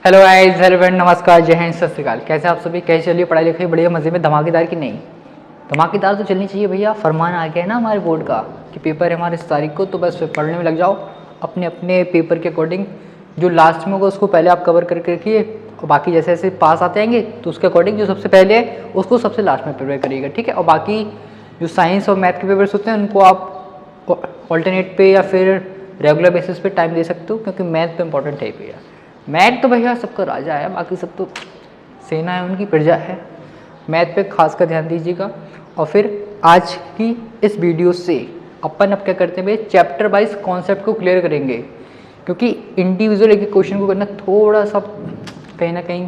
Hello guys, hello friend, नमस्कार, जय हिंद, सत श्री अकाल। कैसे आप सभी? कैसे चलिए पढ़ाई लिखाई? बढ़िया, मज़े में, धमाकेदार की नहीं? धमाकेदार तो चलनी चाहिए भैया। फरमान आ गया है ना हमारे बोर्ड का कि पेपर है हमारे इस तारीख को, तो बस पढ़ने में लग जाओ अपने अपने पेपर के अकॉर्डिंग। जो लास्ट में होगा उसको पहले आप कवर करके रखिए, और बाकी जैसे जैसे पास आते आएंगे तो उसके अकॉर्डिंग जो सबसे पहले है उसको सबसे लास्ट में प्रिपेयर करिएगा, ठीक है। और बाकी जो साइंस और मैथ के पेपर्स होते हैं उनको आप ऑल्टरनेट पे या फिर रेगुलर बेसिस पे टाइम दे सकते हो, क्योंकि मैथ तो इंपॉर्टेंट है भैया। मैथ तो भैया सबका राजा है, बाकी सब तो सेना है, उनकी प्रजा है। मैथ पे खास कर ध्यान दीजिएगा। और फिर आज की इस वीडियो से अपन अब क्या करते हैं भैया, चैप्टर वाइज कॉन्सेप्ट को क्लियर करेंगे, क्योंकि इंडिविजुअल एक क्वेश्चन को करना थोड़ा सा कहीं ना कहीं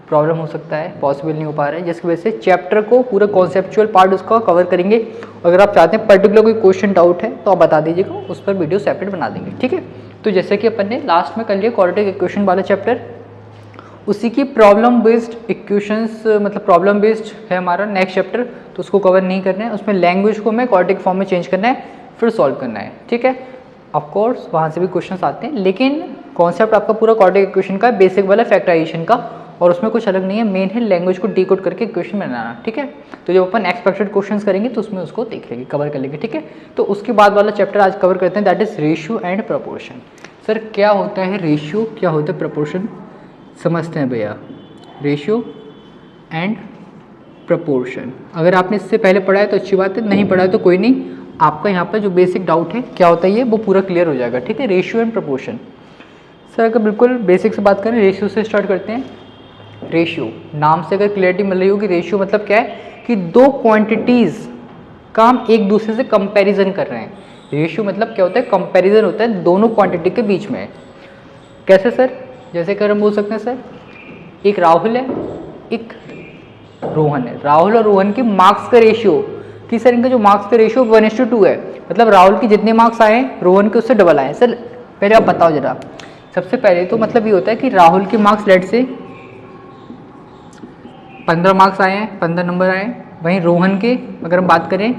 प्रॉब्लम हो सकता है, पॉसिबल नहीं हो पा रहा है, जिसकी वजह से चैप्टर को पूरा कॉन्सेप्चुअल पार्ट उसका कवर करेंगे। अगर आप चाहते हैं पर्टिकुलर कोई क्वेश्चन डाउट है तो आप बता दीजिएगा, उस पर वीडियो सेपरेट बना देंगे, ठीक है। तो जैसे कि अपन ने लास्ट में कर लिया क्वाड्रेटिक इक्वेशन वाला चैप्टर, उसी की प्रॉब्लम बेस्ड इक्वेशंस, मतलब प्रॉब्लम बेस्ड है हमारा नेक्स्ट चैप्टर, तो उसको कवर नहीं करना है। उसमें लैंग्वेज को हमें क्वाड्रेटिक फॉर्म में चेंज करना है, फिर सॉल्व करना है, ठीक है। ऑफकोर्स वहाँ से भी क्वेश्चंस आते हैं, लेकिन कॉन्सेप्ट आपका पूरा क्वाड्रेटिक इक्वेशन का, बेसिक वाला फैक्टराइजेशन का, और उसमें कुछ अलग नहीं है। मेन है लैंग्वेज को डिकोड करके इक्वेशन बनाना, ठीक है। तो जब अपन एक्सपेक्टेड क्वेश्चंस करेंगे तो उसमें उसको देख लेंगे, कवर कर लेंगे, ठीक है। तो उसके बाद वाला चैप्टर आज कवर करते हैं, that is ratio and proportion. Sir क्या होता है रेशियो, क्या होता है प्रपोर्शन, समझते हैं भैया। रेशियो एंड प्रपोर्शन अगर आपने इससे पहले पढ़ा है तो अच्छी बात है, नहीं पढ़ा है तो कोई नहीं, आपका यहाँ पर जो बेसिक डाउट है क्या होता है ये वो पूरा क्लियर हो जाएगा, ठीक है। रेशियो एंड प्रपोर्शन सर अगर बिल्कुल बेसिक से बात करें, रेशियो से स्टार्ट करते हैं। रेशियो नाम से अगर क्लियरिटी मिल रही होगी, रेशियो मतलब क्या है कि दो क्वांटिटीज़ का हम एक दूसरे से कंपैरिजन कर रहे हैं। रेशियो मतलब क्या होता है, कंपैरिजन होता है दोनों क्वांटिटी के बीच में। कैसे सर? जैसे कर हम बोल सकते हैं सर, एक राहुल है, एक रोहन है। राहुल और रोहन के मार्क्स का रेशियो कि सर इनका जो मार्क्स का रेशियो 1:2 है, मतलब राहुल के जितने मार्क्स आए रोहन के उससे डबल आए। सर पहले आप बताओ जरा। सबसे पहले तो मतलब ये होता है कि राहुल के मार्क्स लेट से 15 मार्क्स आए हैं, 15 नंबर आए, वहीं रोहन के अगर हम बात करें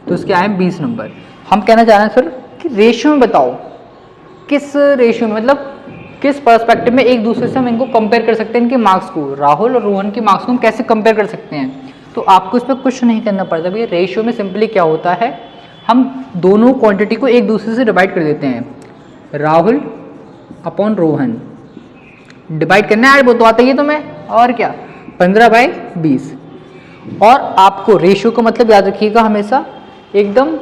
तो उसके आए 20 नंबर। हम कहना चाह रहे हैं सर कि रेशियो में बताओ, किस रेशियो में, मतलब किस पर्सपेक्टिव में एक दूसरे से हम इनको कंपेयर कर सकते हैं, इनके मार्क्स को, राहुल और रोहन के मार्क्स को हम कैसे कंपेयर कर सकते हैं। तो आपको इसमें कुछ नहीं करना पड़ता भैया। रेशियो में सिंपली क्या होता है, हम दोनों क्वांटिटी को एक दूसरे से डिवाइड कर देते हैं। राहुल अपॉन रोहन डिवाइड करना है, वो तो आता ही है तुम्हें, और क्या, 15/20। और आपको रेशियो का मतलब याद रखिएगा हमेशा एकदम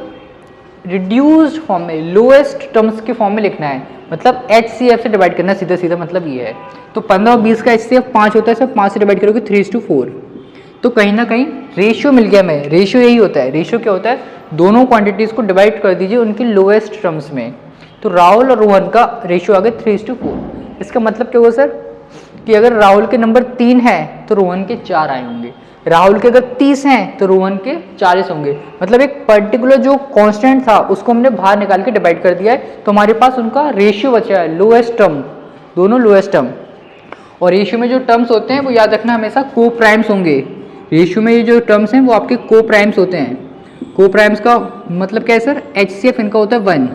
रिड्यूस्ड फॉर्म में, लोएस्ट टर्म्स के फॉर्म में लिखना है, मतलब HCF से डिवाइड करना, सीधा सीधा मतलब ये है। तो 15 और 20 का HCF 5 होता है, सब 5 से डिवाइड करोगे 3:4। तो कहीं ना कहीं रेशियो मिल गया हमें। रेशियो यही होता है। रेशियो क्या होता है, दोनों क्वांटिटीज़ को डिवाइड कर दीजिए उनकी लोएस्ट टर्म्स में। तो राहुल और रोहन का रेशियो आ गया 3:4। इसका मतलब क्या हुआ सर कि अगर राहुल के नंबर 3 है तो रोहन के 4 आए होंगे, राहुल के अगर 30 हैं तो रोहन के 40 होंगे। मतलब एक पर्टिकुलर जो कांस्टेंट था उसको हमने बाहर निकाल के डिवाइड कर दिया है, तो हमारे पास उनका रेशियो बचा है, लोएस्ट टर्म, दोनों लोएस्ट टर्म। और रेशियो में जो टर्म्स होते हैं वो याद रखना हमेशा को प्राइम्स होंगे। रेशियो में ये जो टर्म्स हैं वो आपके को प्राइम्स होते हैं। को प्राइम्स का मतलब क्या है सर, HCF इनका होता है 1,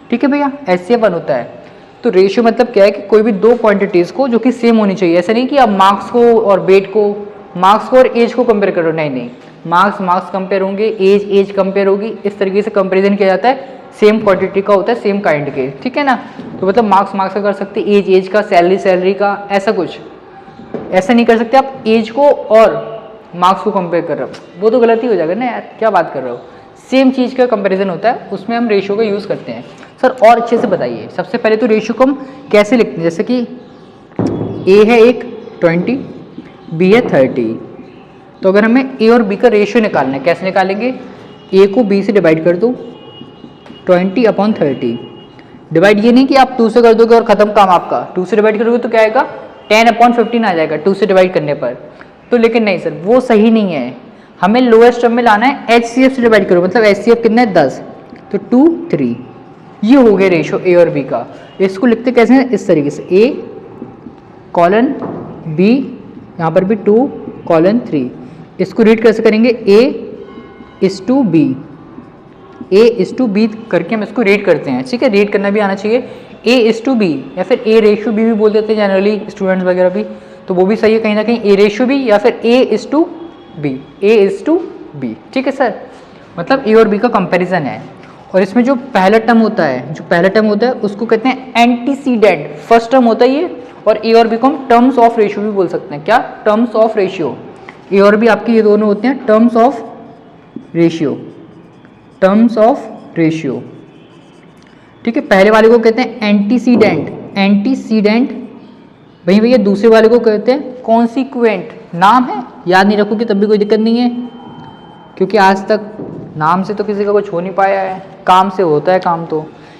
ठीक है भैया, HCF 1 होता है। तो रेशियो मतलब क्या है कि कोई भी दो क्वांटिटीज़ को जो कि सेम होनी चाहिए। ऐसा नहीं कि आप मार्क्स को और वेट को, मार्क्स को और एज को कंपेयर करो, नहीं नहीं, मार्क्स कंपेयर होंगे, एज कंपेयर होगी, इस तरीके से कंपैरिजन किया जाता है। सेम क्वांटिटी का होता है, सेम काइंड के, ठीक है ना। तो मतलब मार्क्स का कर सकते, एज का, सैलरी का, ऐसा कुछ। ऐसा नहीं कर सकते आप एज को और मार्क्स को कंपेयर कर रहे हो, वो तो गलती हो जाएगा ना यार, क्या बात कर रहे हो। सेम चीज़ का कंपैरिजन होता है, उसमें हम रेशियो का यूज़ करते हैं। सर और अच्छे से बताइए। सबसे पहले तो रेशियो को हम कैसे लिखते हैं, जैसे कि A है एक 20, B है 30। तो अगर हमें A और B का रेशियो निकालना है, कैसे निकालेंगे, A को B से डिवाइड कर दो, 20/30। डिवाइड ये नहीं कि आप 2 से कर दोगे और ख़त्म काम आपका, 2 से डिवाइड करोगे तो क्या आएगा, 10/15 आ जाएगा 2 से डिवाइड करने पर। तो लेकिन नहीं सर, वो सही नहीं है, हमें लोएस्ट टर्म में लाना है, HCF से डिवाइड करो, मतलब HCF कितना है 10, तो 2, 3। ये हो गया रेशियो A और B का। इसको लिखते कैसे हैं, इस तरीके से, A:B, यहाँ पर भी 2:3। इसको रीड कैसे करेंगे, A:B, A:B करके हम इसको रीड करते हैं, ठीक है। रीड करना भी आना चाहिए। A:B या फिर A:B भी बोल देते हैं जनरली स्टूडेंट्स वगैरह भी, तो वो भी सही है कहीं ना कहीं, A:B या फिर A:B, ठीक है सर। मतलब A और B का कंपैरिजन है। और इसमें जो पहला टर्म होता है उसको कहते हैं एंटीसीडेंट, फर्स्ट टर्म होता है ये। और A और B को हम टर्म्स ऑफ रेशियो भी बोल सकते हैं। क्या? Terms of ratio. A और B आपके ये दोनों होते हैं terms of ratio, terms of ratio, ठीक है। पहले वाले को कहते हैं एंटीसीडेंट, वहीं भैया दूसरे वाले को कहते हैं कॉन्सिक्वेंट। नाम है, याद नहीं रखोगे तब भी कोई दिक्कत नहीं है, क्योंकि आज तक नाम से तो किसी का कुछ हो नहीं पाया है, काम से होता है काम तो,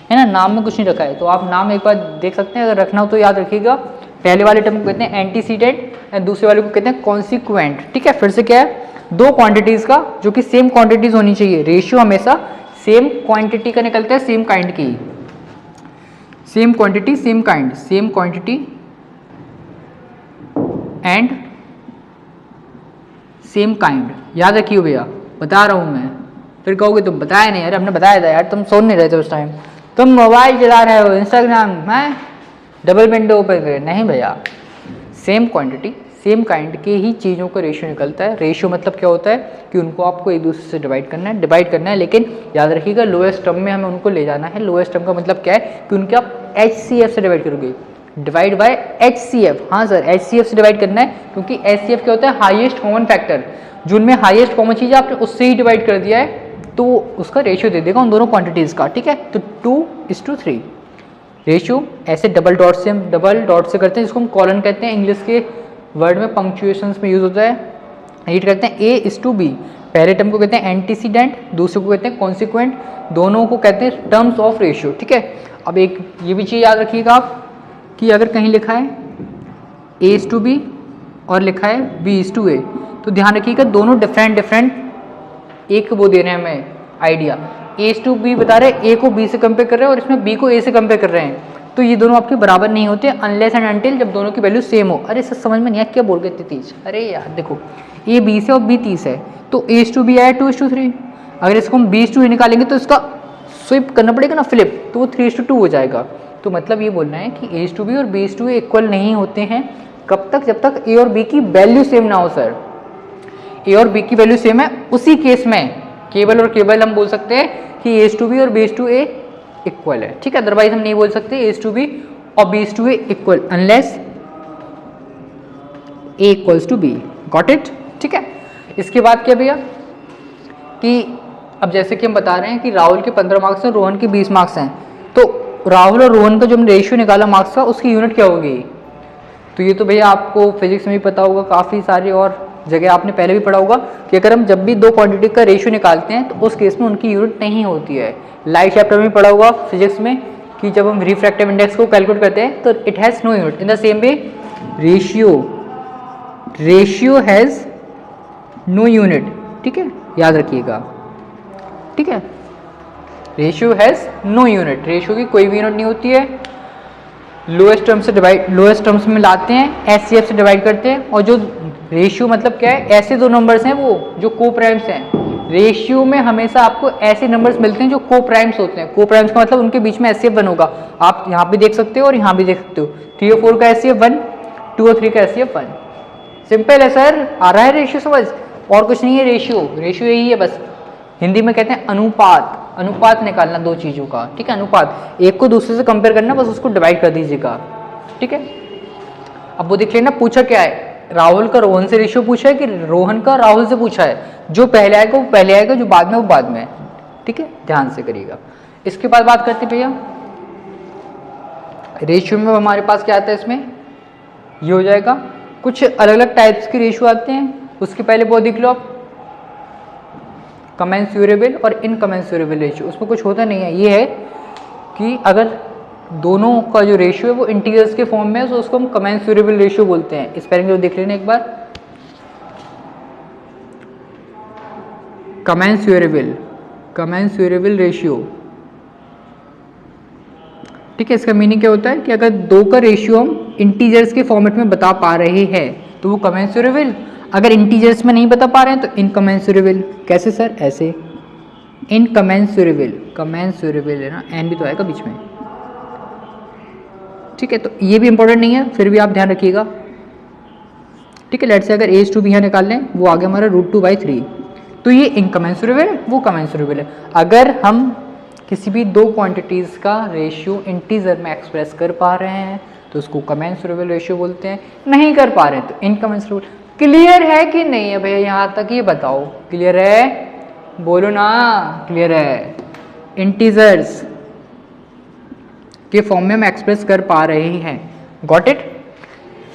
है ना। नाम में कुछ नहीं रखा है, तो आप नाम एक बार देख सकते हैं, अगर रखना हो तो याद रखिएगा। पहले वाले टर्म को कहते हैं एंटीसीडेंट और दूसरे वाले को कहते हैं कॉन्सिक्वेंट, ठीक है। फिर से क्या है, दो क्वांटिटीज का जो कि सेम क्वांटिटीज होनी चाहिए, रेशियो हमेशा सेम क्वांटिटी का निकलता है, सेम काइंड की, same quantity same kind, same quantity and same kind. याद रखिए भैया, बता रहा हूं मैं, फिर कहोगे तुम बताया नहीं। अरे हमने बताया था यार, तुम सुन नहीं रहे थे उस टाइम, तुम मोबाइल चला रहे हो, इंस्टाग्राम में डबल विंडो ओपन करे। नहीं भैया, सेम क्वांटिटी सेम काइंड के ही चीज़ों का रेशियो निकलता है। रेशियो मतलब क्या होता है कि उनको आपको एक दूसरे से डिवाइड करना है, लेकिन याद रखिएगा लोएस्ट टर्म में हमें उनको ले जाना है। लोएस्ट टर्म का मतलब क्या है कि उनके आप HCF से डिवाइड करोगे, डिवाइड बाय HCF। हाँ सर, HCF से डिवाइड करना है, क्योंकि HCF क्या होता है, हाईएस्ट कॉमन फैक्टर। जो उनमें हाईएस्ट कॉमन चीज़ है आपने उससे ही डिवाइड कर दिया है, तो उसका रेशियो दे देगा उन दोनों क्वांटिटीज़ का, ठीक है। तो 2:3 रेशियो ऐसे डबल डॉट से करते हैं, जिसको हम कॉलन कहते हैं, इंग्लिश के वर्ड में पंक्चुएशंस में यूज होता है। रीड करते हैं A:B, पहले टर्म को कहते हैं एंटीसीडेंट, दूसरे को कहते हैं कॉन्सिक्वेंट, दोनों को कहते हैं टर्म्स ऑफ रेशियो, ठीक है। अब एक ये भी चीज़ याद रखिएगा आप कि अगर कहीं लिखा है A:B और लिखा है B:A, तो ध्यान रखिएगा दोनों डिफरेंट एक वो दे रहे हैं हमें आइडिया। A:B बता रहे हैं A को B से कंपेयर कर रहे हैं और इसमें B को A से कंपेयर कर रहे हैं, तो ये दोनों आपके बराबर नहीं होते अनलेस एंड अनटिल जब दोनों की वैल्यू सेम हो। अरे सर समझ में नहीं आया क्या बोल गए 30? अरे यार देखो, A 20 है और B 30 है, तो A:B आया 2:3। अगर इसको हम B:A निकालेंगे तो इसका स्विप करना पड़ेगा ना, फ्लिप, तो वो 3:2 हो जाएगा। तो मतलब ये बोलना है कि A:B और B:A इक्वल नहीं होते हैं। कब तक? जब तक A और B की वैल्यू सेम ना हो सर। A और B की वैल्यू सेम है, उसी केस में केवल और केवल हम बोल सकते हैं कि A:B और B:A इक्वल है, ठीक है। अदरवाइज हम नहीं बोल सकते A:B और B:A equal unless A = B। Got it? ठीक है। इसके बाद क्या भैया कि अब जैसे कि हम बता रहे हैं कि राहुल के 15 मार्क्स हैं, रोहन के 20 मार्क्स हैं, तो राहुल और रोहन का जो हमने रेशियो निकाला मार्क्स का, उसकी यूनिट क्या होगी? तो ये तो भैया आपको फिजिक्स में भी पता होगा, काफ़ी सारे और जगह आपने पहले भी पढ़ा होगा कि अगर हम जब भी दो क्वांटिटी का रेशियो निकालते हैं तो उस केस में उनकी यूनिट नहीं होती है। लाइट चैप्टर में पढ़ा होगा फिजिक्स में कि जब हम रिफ्रैक्टिव इंडेक्स को कैलकुलेट करते हैं तो it has no unit. In the same way ratio has no unit, ठीक है, याद रखिएगा, ठीक है। Ratio has no unit, ratio की कोई भी यूनिट नहीं होती है। लोएस्ट टर्म्स में लाते हैं, HCF से डिवाइड करते हैं। और जो रेशियो मतलब क्या है, ऐसे दो नंबर्स हैं वो जो को प्राइम्स हैं। रेशियो में हमेशा आपको ऐसे नंबर्स मिलते हैं जो को प्राइम्स होते हैं। को प्राइम्स का मतलब उनके बीच में HCF 1 होगा। आप यहाँ भी देख सकते हो और यहाँ भी देख सकते हो। 3 और 4 का HCF 1, 2 और 3 का HCF 1। सिंपल है सर, आ रहा है रेशियो समझ, और कुछ नहीं है। रेशियो यही है बस। हिंदी में कहते हैं अनुपात निकालना दो चीज़ों का, ठीक है। अनुपात, एक को दूसरे से कंपेयर करना, बस उसको डिवाइड कर दीजिएगा, ठीक है। अब वो देख लेना पूछा क्या है, राहुल का रोहन से रेशियो पूछा है कि रोहन का राहुल से पूछा है। जो पहले आएगा वो पहले आएगा, जो बाद में वो बाद में, ठीक है, ध्यान से करिएगा। इसके बाद बात करते भैया रेशियो में हमारे पास क्या आता है, इसमें ये हो जाएगा। कुछ अलग अलग टाइप्स के रेशियो आते हैं, उसके पहले वो देख लो आप, कमेंसुरेबल और इनकमेंसुरेबल रेशियो। उसमें कुछ होता नहीं है, ये है कि अगर दोनों का जो रेशियो है वो इंटीजर्स के फॉर्म में है तो उसको हम कमेंसुरेबल रेशियो बोलते हैं। स्पेलिंग जो देख लेना एक बार, कमेंसुरेबल रेशियो, ठीक है। इसका मीनिंग क्या होता है कि अगर दो का रेशियो हम इंटीजर्स के फॉर्मेट में बता पा रहे हैं तो वो कमेंसुरेबल, अगर इंटीजर्स में नहीं बता पा रहे हैं तो इनकमेंसुरेबल। कैसे सर? ऐसे इनकमेंसुरेबल, कमेंसुरेबल है ना, एन भी तो आएगा बीच में, ठीक है, तो ये भी इंपॉर्टेंट नहीं है, फिर भी आप ध्यान रखिएगा। ठीक है, लेट से अगर a/2 भी यहाँ निकाल लें, वो आ गया हमारा √2/3। तो ये इनकमेंसुरेबल है, वो कमेंसुरेबल है। अगर हम किसी भी दो क्वांटिटीज़ का रेशियो इंटीजर में एक्सप्रेस कर पा रहे हैं तो उसको कमेंसुरेबल रेशियो बोलते हैं, नहीं कर पा रहे हैं तो इनकमेंसुरेबल। क्लियर है कि नहीं है भैया, यहाँ तक ये बताओ, क्लियर है? बोलो ना, क्लियर है। इंटीजर्स के फॉर्म में हम एक्सप्रेस कर पा रहे हैं, गॉट इट?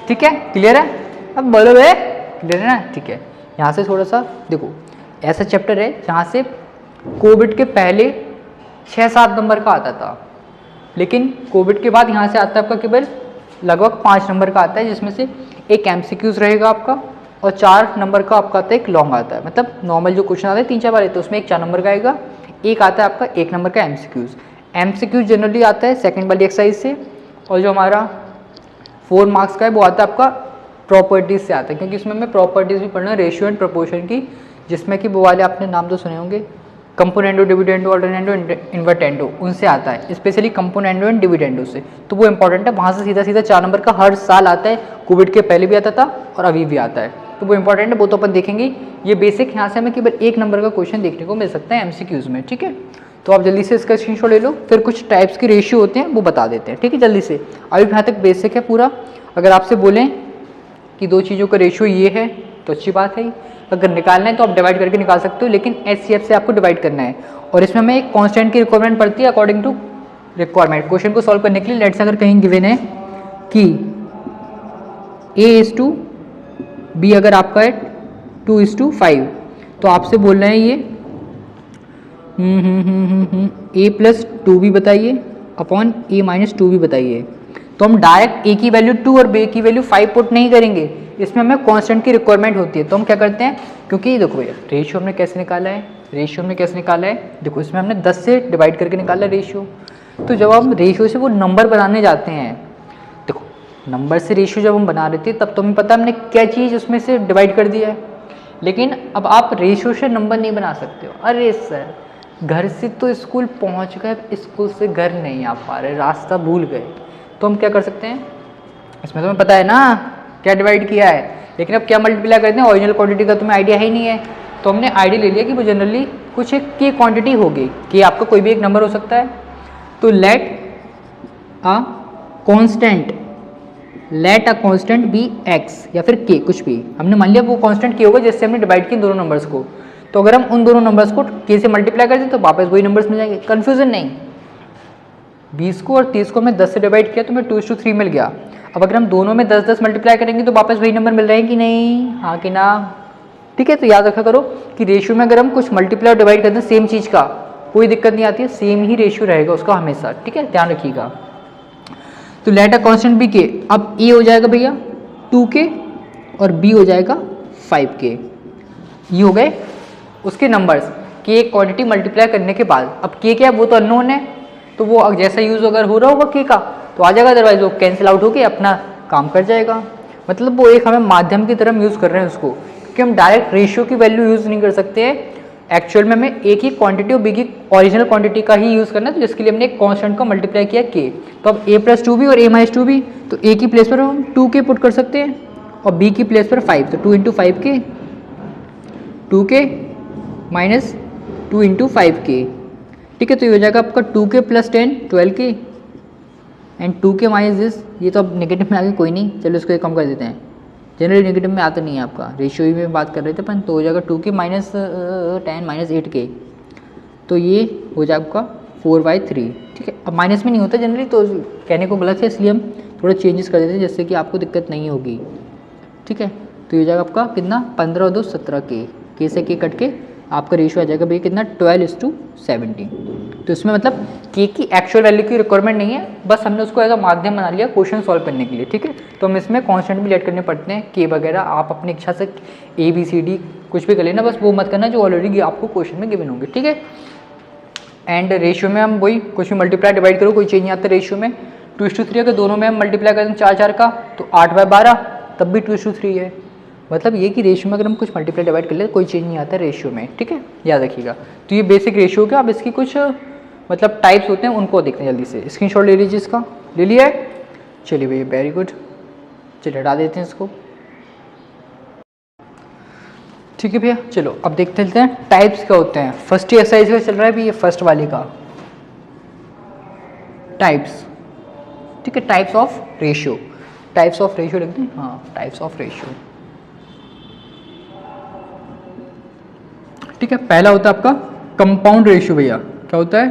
ठीक है, क्लियर है? अब बोलो भैया, क्लियर है ना? ठीक है, यहाँ से थोड़ा सा देखो, ऐसा चैप्टर है जहाँ से कोविड के पहले 6-7 नंबर का आता था, लेकिन कोविड के बाद यहाँ से आता है आपका केवल लगभग 5 नंबर का आता है, जिसमें से एक MCQs रहेगा आपका और 4 नंबर का आपका आता है एक लॉन्ग आता है। मतलब नॉर्मल जो क्वेश्चन आता है 3-4 बार तो उसमें एक 4 नंबर का आएगा, एक आता है आपका 1 नंबर का MCQs जनरली आता है सेकंड वाली एक्सरसाइज से, और जो हमारा 4 मार्क्स का है वो आता है आपका प्रॉपर्टीज से आता है, क्योंकि इसमें हमें प्रॉपर्टीज भी पढ़ना है रेशियो एंड प्रोपोर्शन की, जिसमें कि वो वाले आपने नाम तो सुने होंगे, कंपोनेंडो, डिविडेंडो, ऑल्टरनेंडो, इन्वर्टेंडो, उनसे आता है, स्पेशली कंपोनेंडो एंड डिविडेंडो से, तो वो इंपॉर्टेंट है। वहाँ से सीधा सीधा 4 नंबर का हर साल आता है, कोविड के पहले भी आता था और अभी भी आता है, तो वो इंपॉर्टेंट है, वो तो अपन देखेंगे। ये बेसिक यहाँ से हमें केवल 1 नंबर का क्वेश्चन देखने को मिल सकता है MCQs में, ठीक है? तो आप जल्दी से इसका स्क्रीनशॉट ले लो, फिर कुछ टाइप्स के रेशियो होते हैं वो बता देते हैं, ठीक है? जल्दी से, अभी यहाँ तक बेसिक है पूरा। अगर आपसे बोलें कि 2 चीज़ों का रेशियो ये है तो अच्छी बात है, अगर निकालना है तो आप डिवाइड करके निकाल सकते हो, लेकिन HCF से आपको डिवाइड करना है, और इसमें हमें एक कांस्टेंट की रिक्वायरमेंट पड़ती है अकॉर्डिंग टू रिक्वायरमेंट। क्वेश्चन को सॉल्व करने के लिए लेट्स अगर कहीं गिवन है कि A/B अगर आपका है 2:5, तो आपसे बोल रहे हैं ये A+2B बताइए अपॉन A-2B बताइए, तो हम डायरेक्ट A की वैल्यू 2 और B की वैल्यू 5 पुट नहीं करेंगे, इसमें हमें कांस्टेंट की रिक्वायरमेंट होती है। तो हम क्या करते हैं, क्योंकि देखो भैया रेशियो हमने कैसे निकाला है, देखो इसमें हमने 10 से डिवाइड करके निकाला है रेशियो। तो जब हम रेशियो से वो नंबर बनाने जाते हैं, देखो नंबर से रेशियो जब हम बना रहे थे तब तो हमें पता हमने क्या चीज़ उसमें से डिवाइड कर दिया है, लेकिन अब आप रेशियो से नंबर नहीं बना सकते हो। अरे सर, घर से तो स्कूल पहुंच गए, स्कूल से घर नहीं आ पा रहे, रास्ता भूल गए, तो हम क्या कर सकते हैं, इसमें तुम्हें पता है ना क्या डिवाइड किया है, लेकिन अब क्या मल्टीप्लाई करते हैं, ओरिजिनल क्वांटिटी का तुम्हें आइडिया ही नहीं है, तो हमने आइडिया ले लिया कि वो जनरली कुछ एक की क्वांटिटी होगी, कि आपका कोई भी एक नंबर हो सकता है। तो let a constant be x या फिर के, कुछ भी हमने मान लिया वो कांस्टेंट के होगा जिससे हमने डिवाइड किया दोनों नंबर्स को। तो अगर हम उन दोनों नंबर्स को के से मल्टीप्लाई कर दें तो वापस वही नंबर्स मिल जाएंगे, कन्फ्यूजन नहीं। 20 को और 30 को मैं 10 से डिवाइड किया तो मैं 2:3 मिल गया। अब अगर हम दोनों में 10-10 मल्टीप्लाई करेंगे तो वापस वही नंबर मिल रहे हैं कि नहीं, हाँ कि ना? ठीक है, तो याद रखा करो कि रेशियो में अगर हम कुछ मल्टीप्लाई और डिवाइड करते हैं सेम चीज़ का, कोई दिक्कत नहीं आती है, सेम ही रेशियो रहेगा उसका हमेशा, ठीक है? ध्यान रखिएगा। तो लेट अ कांस्टेंट बी के, अब ए हो जाएगा भैया 2k और बी हो जाएगा 5k, ये हो गए उसके नंबर्स के एक क्वांटिटी मल्टीप्लाई करने के बाद। अब के क्या है, वो तो अननोन है, तो वो जैसा यूज़ अगर हो रहा होगा के का तो आ जाएगा, अदरवाइज वो कैंसिल आउट होकर अपना काम कर जाएगा। मतलब वो एक हमें माध्यम की तरह यूज़ कर रहे हैं उसको, क्योंकि हम डायरेक्ट रेशियो की वैल्यू यूज़ नहीं कर सकते हैं। एक्चुअल में हमें एक ही क्वांटिटी और बी की ओरिजिनल क्वांटिटी का ही यूज़ करना है, तो जिसके लिए हमने एक कांस्टेंट को मल्टीप्लाई किया के। तो अब A+2B और A-2B, तो A की प्लेस पर हम 2k पुट कर सकते हैं और B की प्लेस पर 5, तो 2 × 5k, 2k माइनस 2 × 5k, ठीक है? तो ये हो जाएगा आपका 2k + 10 12k and 2k minus this, ये तो अब नेगेटिव में आ गया, कोई नहीं, चलो इसको कम कर देते हैं, जनरली नेगेटिव में आता नहीं है आपका, रेशियो ही में बात कर रहे थे अपन, तो हो जाएगा 2k माइनस 10 माइनस 8k, तो ये हो जाएगा आपका 4/3, ठीक है? अब माइनस में नहीं होता जनरली, तो कहने को गलत है, इसलिए हम थोड़ा चेंजेस कर देते हैं जिससे कि आपको दिक्कत नहीं होगी, ठीक है? तो ये हो जाएगा आपका कितना 15 और 2 17k, के से के कट के आपका रेशियो आ जाएगा भैया कितना 12:17। तो इसमें मतलब के की एक्चुअल वैल्यू की रिक्वायरमेंट नहीं है, बस हमने उसको एज अ माध्यम बना लिया क्वेश्चन सॉल्व करने के लिए, ठीक है? तो हम इसमें कांस्टेंट भी लेट करने पड़ते हैं, के वगैरह आप अपनी इच्छा से ABCD कुछ भी कर लेना, बस वो मत करना जो ऑलरेडी आपको क्वेश्चन में गिवन होंगे, ठीक है? एंड रेशियो में हम वही कुछ भी मल्टीप्लाई डिवाइड करो, कोई चेंज नहीं आता रेशियो में। 2:3 अगर दोनों में हम मल्टीप्लाई करें 4 का, तो 8/12 तब भी 2:3 है। मतलब ये कि रेशियो में अगर हम कुछ मल्टीप्लाई डिवाइड कर ले कोई चेंज नहीं आता रेशियो में, ठीक है? याद रखिएगा। तो ये बेसिक रेशियो का, अब इसकी कुछ मतलब टाइप्स होते हैं उनको देखते हैं जल्दी से। स्क्रीनशॉट ले लीजिए इसका, ले लिया है? चलिए भैया वेरी गुड, चलिए हटा देते हैं इसको। ठीक है भैया, चलो अब देखते हैं टाइप्स क्या होते हैं। फर्स्ट एक्सरसाइज का चल रहा है भैया, फर्स्ट वाले का टाइप्स। ठीक है, types of ratio, types of ratio लिखते हैं, हाँ टाइप्स ऑफ रेशियो। ठीक है, पहला होता है आपका कंपाउंड रेशियो भैया। क्या होता है?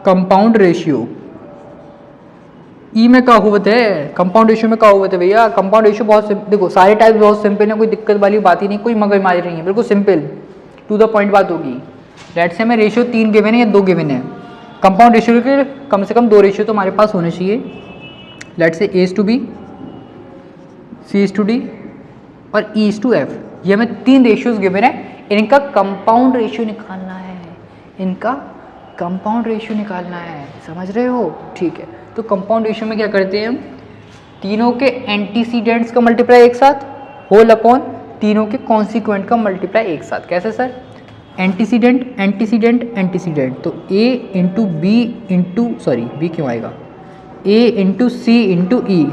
Compound ratio. ई में क्या होता है? कंपाउंड रेशियो में क्या होता है भैया? कंपाउंड रेशियो बहुत देखो सारे टाइप बहुत सिंपल है, कोई दिक्कत वाली बात ही नहीं, कोई मगजमारी नहीं है, बिल्कुल सिंपल टू द पॉइंट बात होगी। लेट्स से हमें रेशियो 3 गिवन है या 2 गिवन है। कंपाउंड रेशियो के कम से कम 2 रेशियो तो हमारे पास होने चाहिए। लेट्स से A/B, C/D और E/F। ये हमें 3 रेशियोज गिवन है, इनका कंपाउंड रेशियो निकालना है, इनका कंपाउंड रेशियो निकालना है, समझ रहे हो? ठीक है, तो कंपाउंड रेशियो में क्या करते हैं हम? तीनों के एंटीसीडेंट्स का मल्टीप्लाई एक साथ होल अपॉन तीनों के कॉन्सिक्वेंट का मल्टीप्लाई एक साथ। कैसे सर? एंटीसीडेंट एंटीसीडेंट एंटीसीडेंट, तो A into B into sorry B क्यों आएगा, A into C into E.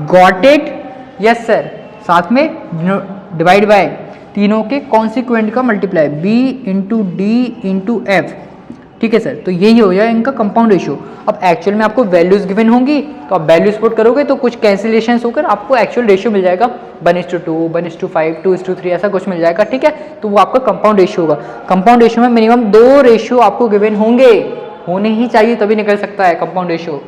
Got it? Yes sir. साथ में डिवाइड बाय तीनों के कॉन्सिक्वेंट का multiply B into D into F. ठीक है सर, तो यही हो जाए इनका कंपाउंड रेशियो। अब एक्चुअल में आपको वैल्यूज गिवन होंगी तो आप वैल्यूज पुट करोगे तो कुछ कैंसिलेशन होकर आपको एक्चुअल रेशियो मिल जाएगा 1:2, 1:5, 2:3 ऐसा कुछ मिल जाएगा। ठीक है, तो वो आपका कंपाउंड रेशियो होगा। कंपाउंड रेशियो में मिनिमम 2 रेशियो आपको गिवन होंगे, होने ही चाहिए तभी निकल सकता है कंपाउंड रेशियो।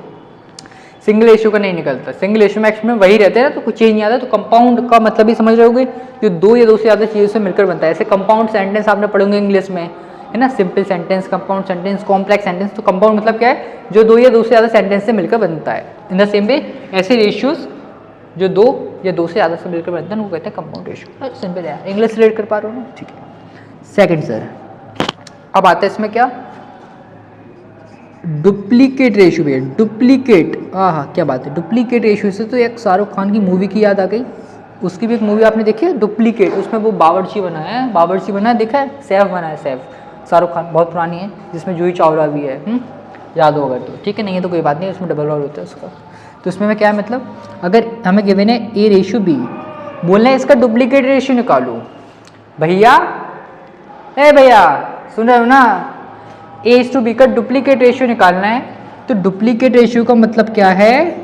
सिंगल रेशियो का नहीं निकलता। सिंगल रेशियो में एक्चुअल में वही रहते हैं ना, तो कुछ चेंज नहीं आता। तो कंपाउंड का मतलब ही समझ रहे होगे, जो 2 या 2 से ज़्यादा चीज़ों से मिलकर बनता है। ऐसे कंपाउंड सेंटेंस आपने पढ़ोगे इंग्लिश में, है ना, simple sentence, compound sentence, complex sentence. तो कंपाउंड मतलब क्या है? जो 2 या 2 से ज़्यादा सेंटेंस से मिलकर बनता है। इन द सेम वे ऐसे रेशियोज जो 2 या 2 से ज़्यादा से मिलकर बनता है वो कहते हैं कंपाउंड रेशियो। सिंपल है, इंग्लिश रिलेट कर पा रहे हो ना? ठीक है। सेकेंड सर, अब आता है इसमें क्या? डुप्लीकेट रेशियो भैया, डुप्लीकेट। हाँ क्या बात है, डुप्लीकेट रेशियो से तो एक शाहरुख खान की मूवी की याद आ गई। उसकी भी एक मूवी आपने देखी है डुप्लीकेट, उसमें वो बावर्ची बना है, बावर्ची बना है, देखा है? सैफ बना है, सैफ, शाहरुख खान, बहुत पुरानी है, जिसमें जूही चावला भी है। याद होगा तो ठीक है, नहीं है तो कोई बात नहीं, उसमें डबल रोल होता है उसका। तो उसमें मैं क्या है मतलब, अगर हमें गिवन है A/B, बोलना है इसका डुप्लीकेट रेशियो निकालो। भैया ए भैया सुन रहे हो ना, A/B का डुप्लीकेट रेशियो निकालना है। तो डुप्लीकेट रेशियो का मतलब क्या है?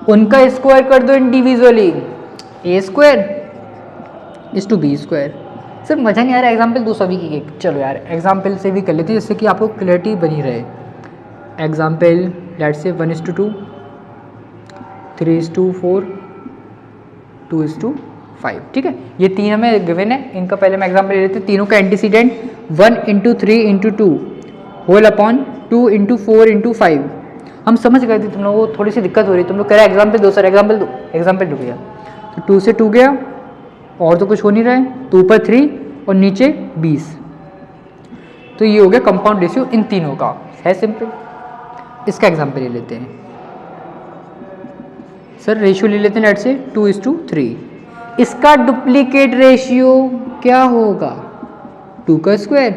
उनका स्क्वायर कर दो इंडिविजुअली, A²/B²। सर मज़ा नहीं आ रहा, एग्जाम्पल दो सभी की। चलो यार एग्जाम्पल से भी कर लेते हैं, जिससे कि आपको क्लैरिटी बनी रहे। Example let's say 1:2, 3:4, 2:5। ठीक है, ये 3 हमें गिवन है। इनका पहले मैं एग्जाम्पल ले लेते हैं। तीनों का एंटीसीडेंट 1 × 3 × 2 होल अपॉन 2 × 4 × 5। हम समझ गए थे, तुम लोगों को थोड़ी सी दिक्कत हो रही, तुम लोग कह रहे एग्जाम्पल दो सर, एग्जाम्पल दो, एग्जाम्पल दो भैया। तो 2 से 2 गया और तो कुछ हो नहीं रहा है, तो ऊपर 3 और नीचे 20। तो ये हो गया कंपाउंड रेशियो इन तीनों का, है सिंपल। इसका एग्जाम्पल ले लेते हैं सर, रेशियो ले लेते हैं लेट से 2:3। इसका डुप्लीकेट रेशियो क्या होगा? 2 का स्क्वायर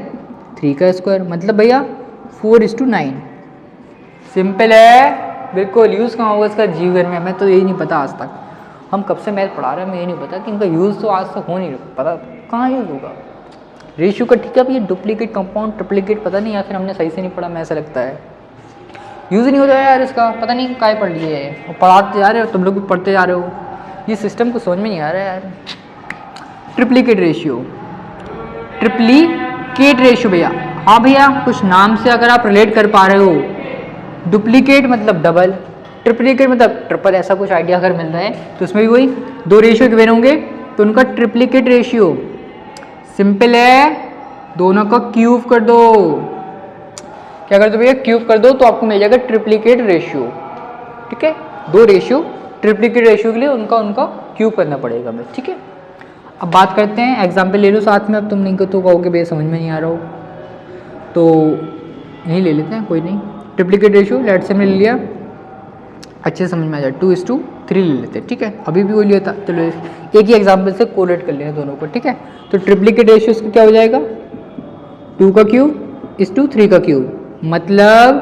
3 का स्क्वायर, मतलब भैया 4:9। सिंपल है बिल्कुल। यूज़ कहाँ होगा इसका जीवन में? हमें तो यही नहीं पता आज तक, हम कब से मैथ पढ़ा रहे हैं, हमें ये नहीं पता कि इनका यूज़ तो आज तक हो नहीं पता, कहाँ यूज़ होगा रेशियो का। ठीक है, अब ये डुप्लीकेट, कंपाउंड, ट्रिप्लीकेट पता नहीं, या फिर हमने सही से नहीं पढ़ा, मैं ऐसा लगता है यूज़ नहीं हो जाए यार इसका, पता नहीं काय पढ़ लिए है। और पढ़ाते जा रहे हो तुम लोग भी, पढ़ते जा रहे हो, ये सिस्टम को समझ में नहीं आ रहा है यार। ट्रिप्लीकेट रेशियो, ट्रिप्लीकेट रेशियो भैया, हाँ भैया कुछ नाम से अगर आप रिलेट कर पा रहे हो, डुप्लीकेट मतलब डबल, ट्रिप्लीकेट मतलब ट्रिपल, ऐसा कुछ आइडिया अगर मिल रहा है तो उसमें भी वही 2 रेशियो गिवन होंगे, तो उनका ट्रिप्लीकेट रेशियो सिंपल है, दोनों का क्यूब कर दो। क्या कर दो भैया? क्यूब कर दो, तो आपको मिल जाएगा ट्रिप्लीकेट रेशियो। ठीक है, 2 रेशियो, ट्रिप्लीकेट रेशियो के लिए उनका क्यूब करना पड़ेगा हमें। ठीक है, अब बात करते हैं, एग्जाम्पल ले लो साथ में। अब तुम नहीं तो कहोगे भैया समझ में नहीं आ रहा हो, तो यही ले लेते हैं, कोई नहीं। ट्रिप्लीकेट रेशियो लेट से हमने ले लिया, अच्छे से समझ में आ जाए, 2:3 ले लेते हैं। ठीक है, अभी भी वो लिया था, चलो एक ही एग्जाम्पल से कोलेट कर लें दोनों को। ठीक है, तो ट्रिप्लीकेट रेशियो इसका क्या हो जाएगा? 2 का क्यूब इस टू 3 का क्यूब, मतलब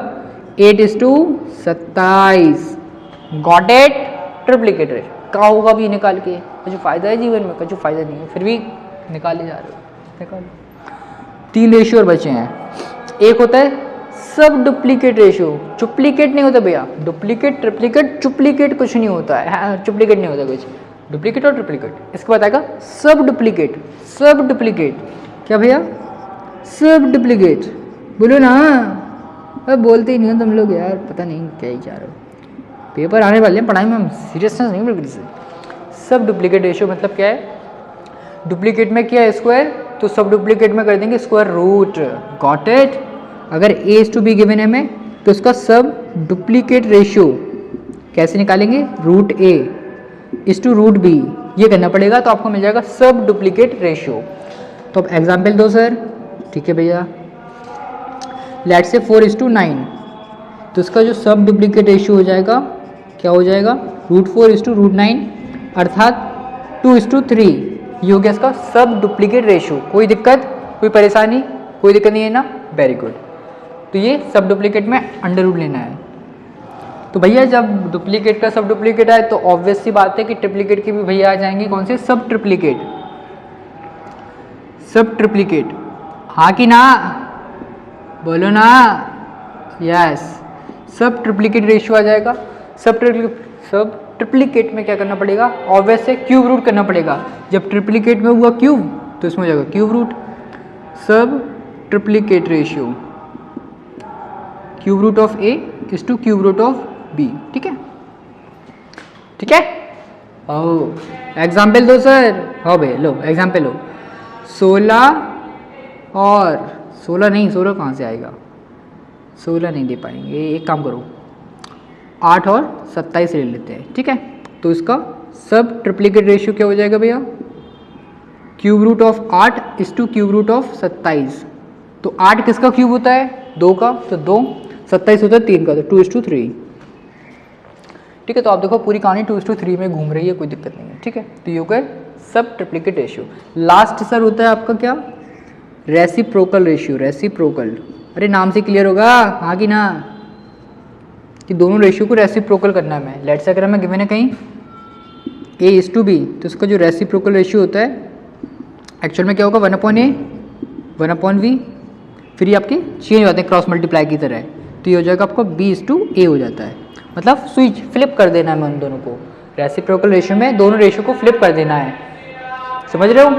8:27। Got it, triplicate ratio. कहाँ होगा भी निकाल के, कुछ फायदा है जीवन में, कुछ फायदा नहीं है, फिर भी निकाले जा रहे हो, निकालो। 3 रेशियो और बचे हैं। एक होता है सब डुप्लीकेट रेशियो, डुप्लीकेट नहीं होता भैया, डुप्लीकेट ट्रिप्लीकेट डुप्लीकेट कुछ नहीं होता है, हाँ डुप्लीकेट नहीं होता कुछ, डुप्लीकेट और ट्रिप्लीकेट। इसके बाद आएगा सब डुप्लीकेट, सब डुप्लीकेट क्या भैया, सब डुप्लीकेट, बोलो ना, अब बोलते ही नहीं हो तुम लोग यार, पता नहीं क्या ही चाह रहे हो। पेपर आने वाले हैं, पढ़ाई में हम सीरियसनेस नहीं बिल्कुल से। सब डुप्लीकेट रेशियो मतलब क्या है, डुप्लीकेट में क्या है स्क्वायर, तो सब डुप्लीकेट में कर देंगे स्क्वायर रूट, गॉट इट। अगर a is to be given है में, तो उसका सब डुप्लीकेट रेशियो कैसे निकालेंगे, root a is to root b, ये करना पड़ेगा, तो आपको मिल जाएगा सब डुप्लीकेट रेशियो। तो अब एग्जाम्पल दो सर, ठीक है भैया। लेट्स से 4:9, तो इसका जो सब डुप्लीकेट रेशियो हो जाएगा क्या हो जाएगा, √4:9, अर्थात 2:3, ये हो गया इसका सब डुप्लीकेट रेशियो। कोई दिक्कत, कोई परेशानी, कोई दिक्कत नहीं है ना, वेरी गुड। तो ये सब डुप्लीकेट में अंडर रूट लेना है। तो भैया जब डुप्लीकेट का सब डुप्लीकेट आए तो ऑब्वियस सी बात है कि ट्रिप्लीकेट के भी भैया आ जाएंगे, कौन से, सब ट्रिप्लीकेट, सब ट्रिप्लीकेट, हाँ कि ना, बोलो ना, यस, सब ट्रिप्लीकेट रेशियो आ जाएगा। सब ट्रिप्लीकेट में क्या करना पड़ेगा, ऑब्वियस से क्यूब रूट करना पड़ेगा। जब ट्रिप्लीकेट में हुआ क्यूब तो इसमें हो जाएगा क्यूब रूट, सब triplicate ratio cube root of a is to cube root of b, ठीक है, ठीक है। ओ एग्जाम्पल दो सर, हाँ भाई लो एग्जाम्पल लो, 16 और 16 नहीं, 16 कहाँ से आएगा, 16 नहीं दे पाएंगे, एक काम करो 8 और 27 ले लेते हैं, ठीक है। तो इसका सब ट्रिप्लीकेट रेशियो क्या हो जाएगा भैया, cube root of 8 is to cube root of 27। तो 8 किसका क्यूब होता है, 2 का, तो 2, 27 होता है 3 का, तो 2:3, ठीक है। तो आप देखो पूरी कहानी 2:3 में घूम रही है, कोई दिक्कत नहीं है, ठीक है। तो ये हो गए सब ट्रिप्लीकेट रेशियो। लास्ट सर होता है आपका क्या, रेसिप्रोकल रेशियो, रेसिप्रोकल, अरे नाम से क्लियर होगा, हाँ कि ना, कि दोनों रेशियो को रेसिप्रोकल करना है। मैं लेट से अगर मैं गिवन है कहीं a:b, तो इसका जो रेसिप्रोकल रेशियो होता है एक्चुअल में क्या होगा, 1/a 1/v, फिर ये आपके चेंज हो जाते हैं क्रॉस मल्टीप्लाई की तरह, तो ये हो जाएगा आपका b:a हो जाता है। मतलब स्विच फ्लिप कर देना है मैं उन दोनों को, रेसिप्रोकल रेशियो में दोनों रेशियो को फ्लिप कर देना है, समझ रहे हो।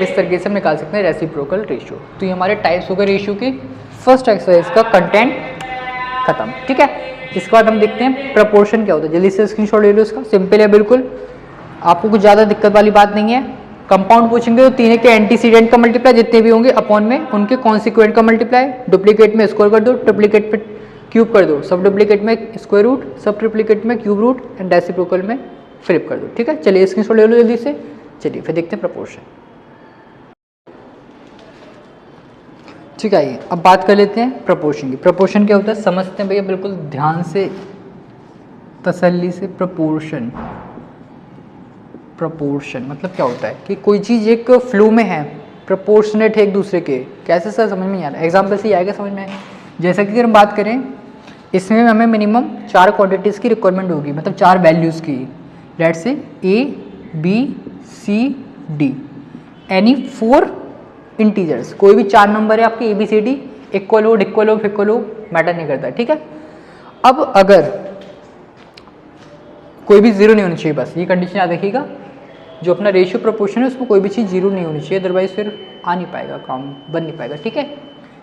इस तरीके से हम निकाल सकते हैं रेसिप्रोकल रेशियो। तो ये हमारे टाइप्स हो गए रेशियो की, फर्स्ट एक्सरसाइज का कंटेंट खत्म, ठीक है। इसके बाद हम देखते हैं प्रपोर्शन क्या होता है, जल्दी से स्क्रीनशॉट ले लो इसका, सिंपल है बिल्कुल, आपको कुछ ज़्यादा दिक्कत वाली बात नहीं है। कंपाउंड पूछेंगे तो तीनों के एंटीसीडेंट का मल्टीप्लाई जितने भी होंगे अपॉन में उनके कॉन्सिक्वेंट का मल्टीप्लाई, डुप्लीकेट में स्क्वायर कर दो, ट्रिप्लीकेट में क्यूब कर दो, सब डुप्लीकेट में स्क्वायर रूट, सब ट्रिप्लीकेट में क्यूब रूट एंड रेसिप्रोकल में फ्लिप कर दो, ठीक है। चलिए स्क्रीनशॉट ले लो जल्दी से, चलिए फिर देखते हैं प्रपोर्शन, ठीक है। अब बात कर लेते हैं प्रपोर्शन की। प्रपोर्शन क्या होता है समझते हैं भैया, बिल्कुल ध्यान से तसल्ली से। प्रपोर्शन, प्रपोर्शन मतलब क्या होता है कि कोई चीज़ एक फ्लो में है, प्रपोर्शनेट है एक दूसरे के, कैसे सर समझ में नहीं आ रहा, एग्जाम्पल से ही आएगा समझ में। जैसा कि अगर हम बात करें इसमें हमें मिनिमम 4 क्वांटिटीज़ की रिक्वायरमेंट होगी, मतलब 4 वैल्यूज़ की, let's say A, B, C, D, any 4 integers, कोई भी 4 नंबर है आपके ABCD, इक्वल हो, डिक्वल हो, फिक्वल हो, मैटर नहीं करता, ठीक है। अब अगर कोई भी जीरो नहीं होनी चाहिए, बस ये कंडीशन याद रखिएगा, जो अपना रेशियो प्रोपोर्शन है उसमें कोई भी चीज़ जीरो नहीं होनी चाहिए, अदरवाइज फिर आ नहीं पाएगा, काम बन नहीं पाएगा, ठीक है।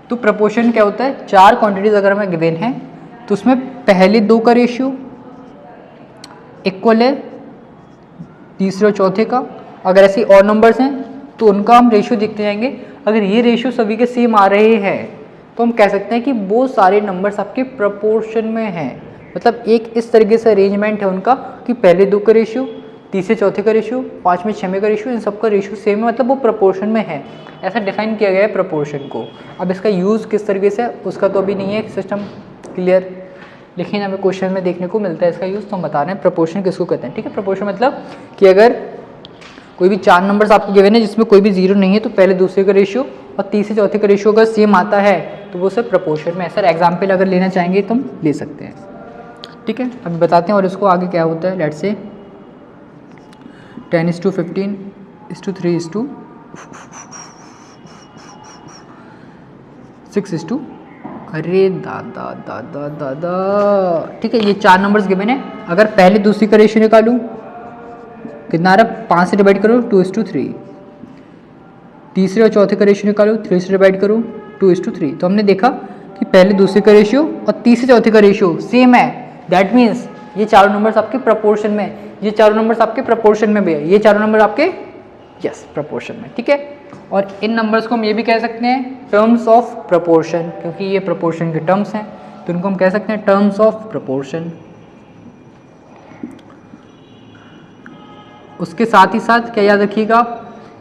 तो प्रोपोर्शन क्या होता है, 4 क्वांटिटीज अगर हमें गिवन है तो उसमें पहले 2 का रेशियो इक्वल है तीसरे और चौथे का, अगर ऐसे और नंबर्स हैं तो उनका हम रेशियो देखते जाएंगे। अगर ये रेशियो सभी के सेम आ रहे हैं तो हम कह सकते हैं कि वो सारे नंबर्स आपके प्रोपोर्शन में हैं, मतलब एक इस तरीके से अरेंजमेंट है उनका कि पहले 2 का रेशियो, तीसरे चौथे का रेशियो, 5वें 6वें का रेशियो, इन सब का रेशियो सेम है, मतलब वो प्रोपोर्शन में है, ऐसा डिफाइन किया गया है प्रोपोर्शन को। अब इसका यूज़ किस तरीके से, उसका तो अभी नहीं है सिस्टम क्लियर, लेकिन हमें क्वेश्चन में देखने को मिलता है इसका यूज़, तो हम बता रहे हैं प्रोपोर्शन किसको कहते हैं, ठीक है। प्रोपोर्शन मतलब कि अगर कोई भी 4 नंबर्स आपको गिवन है जिसमें कोई भी जीरो नहीं है तो पहले दूसरे का रेशियो और तीसरे चौथे का रेशियो अगर सेम आता है तो वो सब प्रोपोर्शन में है। सर एग्जाम्पल अगर लेना चाहेंगे तो हम ले सकते हैं, ठीक है, अभी बताते हैं और इसको आगे क्या होता है। लेट्स से 10:15:3:6:2 अरे दादा दादा दादा, ठीक है, ये 4 नंबर्स गिवन है। अगर पहले दूसरी का रेशियो निकालूं कितना आ रहा है, 5 से डिवाइड करो 2:3। तीसरे और चौथे का रेशियो निकालो, 3 से डिवाइड करो 2:3। तो हमने देखा कि पहले दूसरे का रेशियो और तीसरे चौथे का रेशियो सेम है। दैट मीन्स ये चारों नंबर्स आपके प्रपोर्शन में, ये चारों नंबर्स आपके प्रपोर्शन में भी है, ये चारों नंबर आपके यस प्रपोर्शन में, ठीक है। और इन नंबर्स को हम ये भी कह सकते हैं टर्म्स ऑफ प्रपोर्शन, क्योंकि ये प्रपोर्शन के टर्म्स हैं तो इनको हम कह सकते हैं टर्म्स ऑफ प्रपोर्शन। उसके साथ ही साथ क्या याद रखिएगा,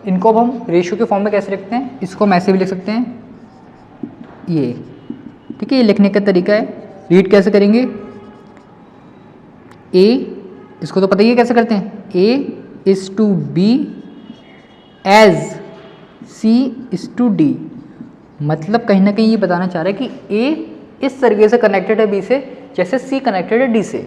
इनको अब हम रेशियो के फॉर्म में कैसे लिखते हैं, इसको हम ऐसे भी लिख सकते हैं ये, ठीक है। ये लिखने का तरीका है, रीड कैसे करेंगे, ए, इसको तो पता ही है कैसे करते हैं, A is to B as C is to D। मतलब कहीं ना कहीं ये बताना चाह रहा है कि A इस तरीके से कनेक्टेड है B से जैसे C कनेक्टेड है D से।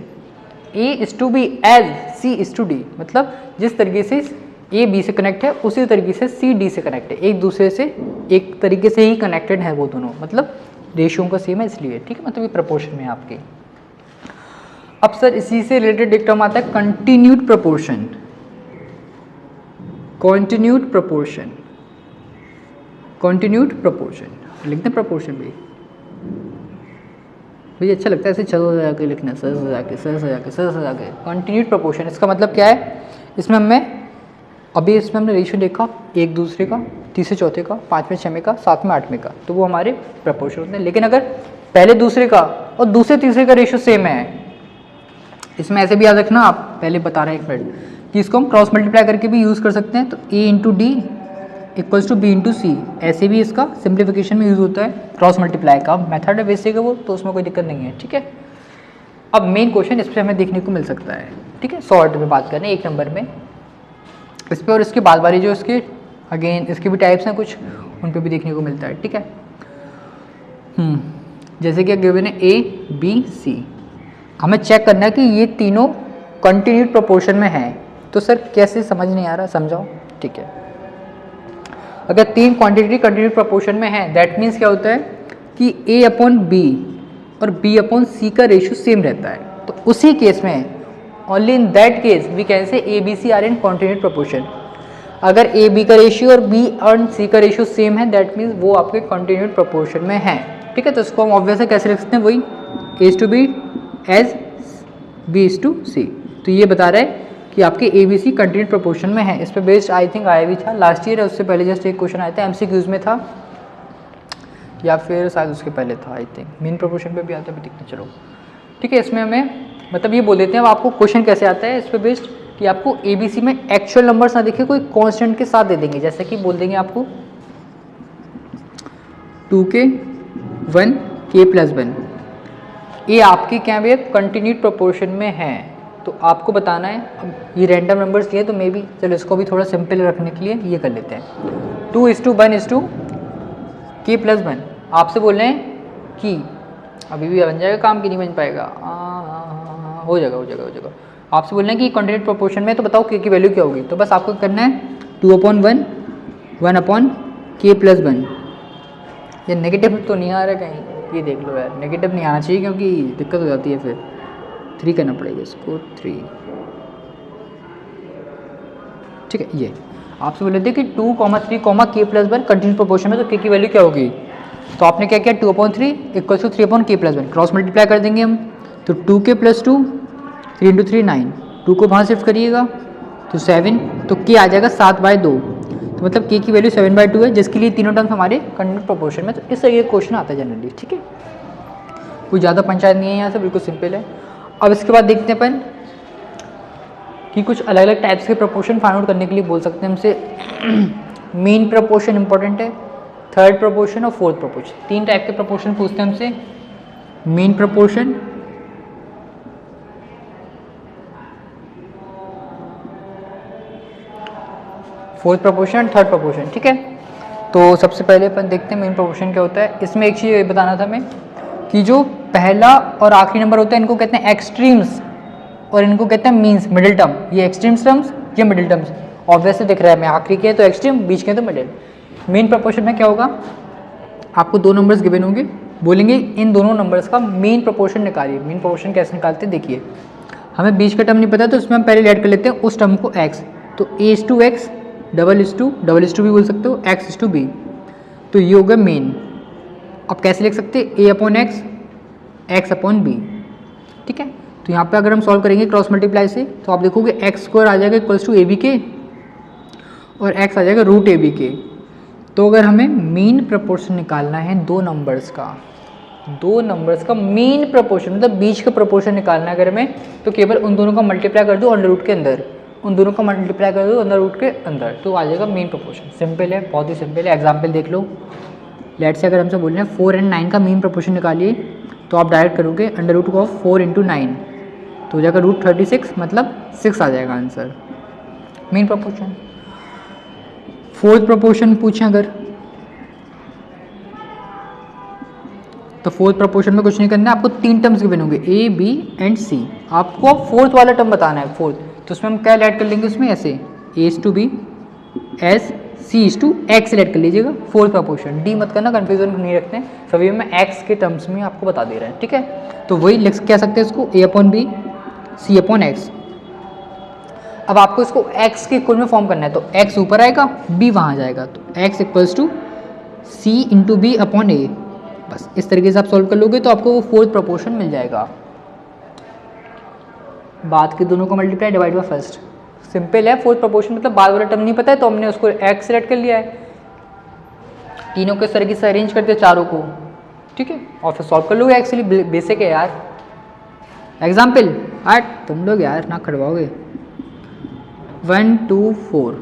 A is to B as C is to D, मतलब जिस तरीके से A B से कनेक्ट है उसी तरीके से C D से कनेक्ट है, एक दूसरे से एक तरीके से ही कनेक्टेड है वो दोनों, मतलब रेशियो का सेम है इसलिए, ठीक है। मतलब ये प्रपोर्शन में आपके। अब सर इसी से रिलेटेड एक टर्म आता है continued proportion. Continued proportion, continued proportion लिखते हैं प्रपोर्शन भी, मुझे अच्छा लगता है ऐसे चलो जाके लिखना, सर से जाके सर से जाके सर से जाके। कंटिन्यूड प्रपोर्शन इसका मतलब क्या है, इसमें हमें अभी इसमें हमने रेशियो देखा एक दूसरे का, तीसरे चौथे का, पाँचवें छवें का, सातवें आठवें का, तो वो हमारे प्रपोर्शन होते हैं। लेकिन अगर पहले दूसरे का और दूसरे तीसरे का रेशियो सेम है, इसमें ऐसे भी याद रखना, आप पहले बता रहे हैं एक मिनट कि इसको हम क्रॉस मल्टीप्लाई करके भी यूज़ कर सकते हैं। तो A into D equals to B into C, ऐसे भी इसका सिंप्लीफिकेशन में यूज़ होता है। क्रॉस मल्टीप्लाई का मेथड है बेसिक है वो, तो उसमें कोई दिक्कत नहीं है, ठीक है। अब मेन क्वेश्चन इस पर हमें देखने को मिल सकता है, ठीक है। शॉर्ट में बात करें एक नंबर में इस पर, और इसके बाद वाली जो इसके अगेन इसके भी टाइप्स हैं कुछ, उन पर भी देखने को मिलता है, ठीक है। जैसे कि गिवन है A B C, हमें चेक करना है कि ये तीनों कंटिन्यूड प्रोपोर्शन में हैं। तो सर कैसे, समझ नहीं आ रहा, समझाओ, ठीक है। अगर तीन क्वांटिटी कंटिन्यूड प्रोपोर्शन में है, दैट मीन्स क्या होता है कि A अपॉन बी और B अपॉन सी का रेशियो सेम रहता है। तो उसी केस में only in that case we can say A B C are in continued proportion. अगर A B का रेशियो और B और C का रेशियो सेम है, दैट मीन्स वो आपके कंटिन्यूड प्रोपोर्शन में है, ठीक है। तो इसको हम ऑब्वियसली कैसे लिख सकते हैं, वही A to B as B is to C। तो ये बता रहा है कि आपके ABC कंटिन्यूड प्रोपोर्शन में है। इस पर बेस्ड आई थिंक आया भी था लास्ट ईयर, उससे पहले जस्ट एक क्वेश्चन आया था MCQs में था, या फिर शायद उसके पहले था आई थिंक, मेन प्रोपोर्शन पे भी आता है, भी दिखते चलो, ठीक है। इसमें हमें मतलब ये बोल देते हैं अब आपको क्वेश्चन कैसे आता है इस पर बेस्ड, कि आपको ABC में एक्चुअल नंबर्स ना देखे कोई कॉन्स्टेंट के साथ दे देंगे, जैसे कि बोल देंगे आपको 2k 1k + 1, ये आपके क्या वे कंटिन्यूड प्रोपोर्शन में है। तो आपको बताना है, अब ये रैंडम नंबर्स लिए तो मे बी चलो इसको भी थोड़ा सिंपल रखने के लिए ये कर लेते हैं 2:1:k + 1। आपसे बोल रहे हैं कि अभी भी बन जाएगा काम, कि नहीं बन पाएगा, हो जाएगा हो जाएगा हो जाएगा। आपसे बोल रहे हैं कि कंटिन्यूड प्रोपोर्शन में, तो बताओ k की वैल्यू क्या होगी। तो बस आपको करना है 2/1 1/k + 1। ये नेगेटिव तो नहीं आ रहा कहीं, ये देख लो यार, नेगेटिव नहीं आना चाहिए क्योंकि दिक्कत हो जाती है, फिर 3 करना पड़ेगा इसको 3, ठीक है। ये आपसे बोले थे कि 2,3, k + 1 कंटिन्यूड प्रोपोर्शन में, तो k की वैल्यू क्या होगी। तो आपने क्या किया 2/3 = 3/k + 1, क्रॉस मल्टीप्लाई कर देंगे हम, तो 2k + 2 3 × 3 9, 2 को वहाँ शिफ्ट करिएगा तो 7, तो k आ जाएगा 7/2, तो मतलब k की वैल्यू 7/2 है, जिसके लिए तीनों टर्म्स हमारे कंटिन्यूड प्रोपोर्शन में। तो इस तरीके का क्वेश्चन आता है जनरली, ठीक है। कोई ज़्यादा पंचायत नहीं है यहाँ से, बिल्कुल सिंपल है। अब इसके बाद देखते हैं अपन कि कुछ अलग अलग टाइप्स के प्रोपोर्शन फाइंड आउट करने के लिए बोल सकते हैं हमसे। मीन प्रोपोर्शन इंपॉर्टेंट है, थर्ड प्रोपोर्शन और फोर्थ प्रोपोर्शन, 3 टाइप के प्रोपोर्शन पूछते हैं हमसे, mean proportion, fourth proportion, third proportion, ठीक है। तो सबसे पहले अपन देखते हैं मेन प्रोपोर्शन क्या होता है। इसमें एक चीज़ ये बताना था मैं कि जो पहला और आखिरी नंबर होता है इनको कहते हैं एक्सट्रीम्स और इनको कहते हैं मीन्स, मिडिल टर्म। ये एक्सट्रीम्स टर्म्स, ये मिडिल टर्म्स। ऑब्वियसली दिख रहा है, मैं आखिरी के तो एक्सट्रीम, बीच के तो मिडिल। मीन प्रोपोर्शन में क्या होगा, आपको दो नंबर्स गिवन होंगे, बोलेंगे इन दोनों नंबर्स का मीन प्रोपोर्शन निकालिए। मीन प्रोपोर्शन कैसे निकालते हैं देखिए, हमें बीच का टर्म नहीं पता तो इसमें हम पहले ऐड कर लेते हैं उस टर्म को x, तो a/x, डबल इज टू भी बोल सकते हो, x/b, तो ये होगा मीन। अब कैसे लिख सकते हैं, a/x, x/b, ठीक है। तो यहाँ पे अगर हम सॉल्व करेंगे क्रॉस मल्टीप्लाई से तो आप देखोगे x² आ जाएगा इक्वल्स टू ab के और x आ जाएगा रूट ab के। तो अगर हमें मीन प्रोपोर्शन निकालना है दो नंबर्स का मीन प्रोपोर्शन मतलब बीच का प्रोपोर्शन निकालना है अगर हमें, तो केवल उन दोनों का मल्टीप्लाई कर दो अंडर रूट के अंदर, तो आ जाएगा मीन प्रोपोर्शन। सिंपल है, बहुत ही सिंपल है। एग्जाम्पल देख लो, लेट से अगर हमसे बोल रहे हैं 4 और 9 का मीन प्रोपोर्शन निकालिए, तो आप डायरेक्ट करोगे अंडर रूट ऑफ 4 × 9, तो हो जाएगा √36, मतलब 6 आ जाएगा answer, mean proportion. Fourth proportion पूछें अगर, तो फोर्थ प्रोपोर्शन में कुछ नहीं करना है, आपको 3 टर्म्स गिवन होंगे a, b एंड c। आपको फोर्थ वाला टर्म बताना है, फोर्थ, तो उसमें हम क्या ऐड कर लेंगे, उसमें ऐसे a/b s c/x ऐड कर लीजिएगा। फोर्थ प्रोपोर्शन, डी मत करना, कंफ्यूजन नहीं रखते हैं, सभी में x के टर्म्स में आपको बता दे रहे हैं, ठीक है। तो वही लिख कह सकते हैं इसको a/b c/x। अब आपको इसको x के इक्वल में फॉर्म करना है, तो x ऊपर आएगा, b वहाँ जाएगा, तो x equals to c × b/a। बस इस तरीके से आप सॉल्व कर लोगे तो आपको वो फोर्थ प्रोपोर्शन मिल जाएगा। बाद के दोनों को multiply divide by first, simple है। फोर्थ प्रोपोर्शन मतलब बाद वाला टर्म नहीं पता है तो हमने उसको x सेलेक्ट कर लिया है, तीनों के इस तरीके से अरेंज करते चारों को, ठीक है, और फिर सॉल्व कर लोगे। एक्चुअली बेसिक है यार। एग्जाम्पल, तुम लोग यार ना करवाओगे। 1 2 4,